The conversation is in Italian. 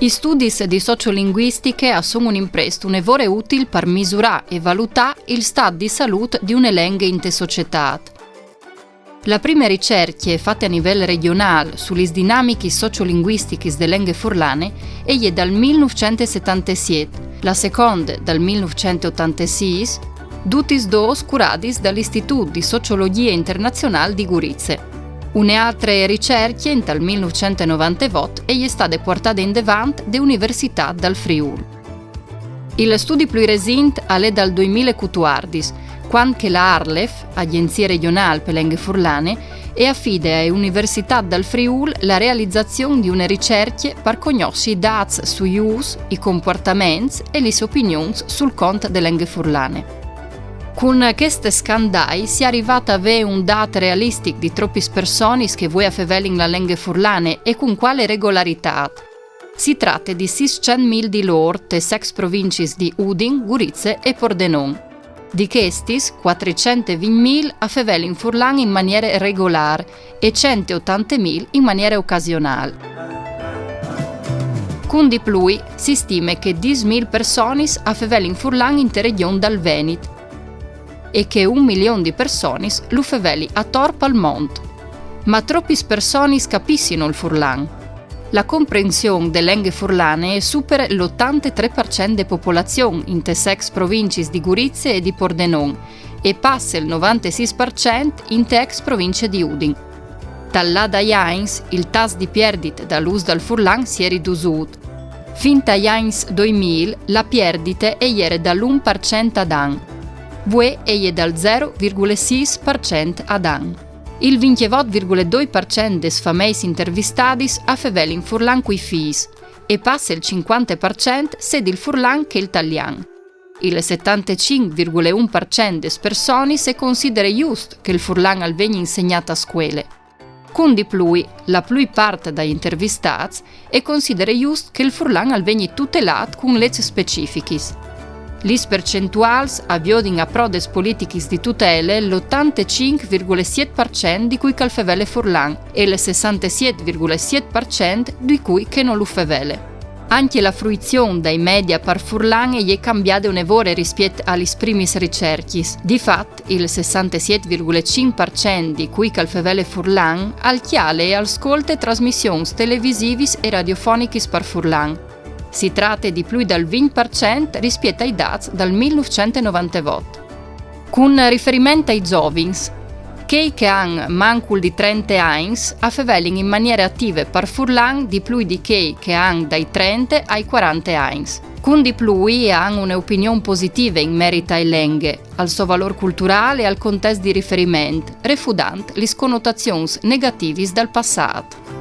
I studi di sociolinguistica sono un impresto un'evore utile per misurare e valutare il stato di salute di una lingua in te società. La prima ricerche fatte a livello regionale sulle dinamiche sociolinguistiche delle lingue furlane è dal 1977, la seconda dal 1986, tutti dos curadis dall'Istituto di Sociologia Internazionale di Gorizia. Un'altra ricerca dal 1998 è stata portata in avanti dall'Università del Friuli. Il studio più recente è dal 2014, quando la ARLEF, Agenzia Regionale per le Lingue Furlane, affida all'Università del Friuli la realizzazione di una ricerca per conoscere i dati sugli usi, i comportamenti e le opinioni sul conto delle lingue furlane. Con queste scandali si è arrivata a avere un dato realistico di troppe persone che vuoi favellare la lingua furlane e con quale regolarità. Si tratta di 600.000 di loro te 6 province di Udin, Gorizia e Pordenone. Di questi, 420.000 a favellare in furlan in maniera regolare e 180.000 in maniera occasionale. Con di più, si stima che 10.000 persone a favellare in furlan in regione dal Veneto e che 1 milione di persone lo faveli a torpo al mondo. Ma troppe persone capiscono il furlan. La comprensione delle lingue furlane supera l'83% della popolazione in te 6 province di Gorizia e di Pordenone e passa il 96% in te ex province di Udin. Dall'ada Jains il tasso di perdita dall'uso del furlan si è ridotto. Fin a Jains 2000 la perdita era dall'1% ad anno. Vue è dal 0,6% ad anno. Il 28,2% dei famosi intervistati ha faveli in furlan coi figli e passa il 50% se il furlan che l'italiano. Il 75,1% delle persone si considera giusto che il furlan al venga insegnato a scuole. Con di più, la più parte degli intervistati è considera giusto che il furlan al venga tutelato con leggi specifiche. Le percentuali avviodono a pro des politiche di tutela l'85,7% di cui il favele furlan e il 67,7% di cui che non lo favele. Anche la fruizione dai media per furlan è cambiata un'evore rispetto alle prime ricerche. Difatti, il 67,5% di cui il favele furlan al chiale e ascolta trasmissioni televisive e radiofoniche per furlan. Si tratta di più del 20% rispetto ai dati dal 1998. Con riferimento ai giovani, che hanno mancul di 30 anni favellano in maniera attiva per furlan di più di che hanno dai 30 ai 40 anni. Con di più hanno un'opinione positiva in merito ai lingue, al suo valore culturale e al contesto di riferimento, refutando le connotazioni negative del passato.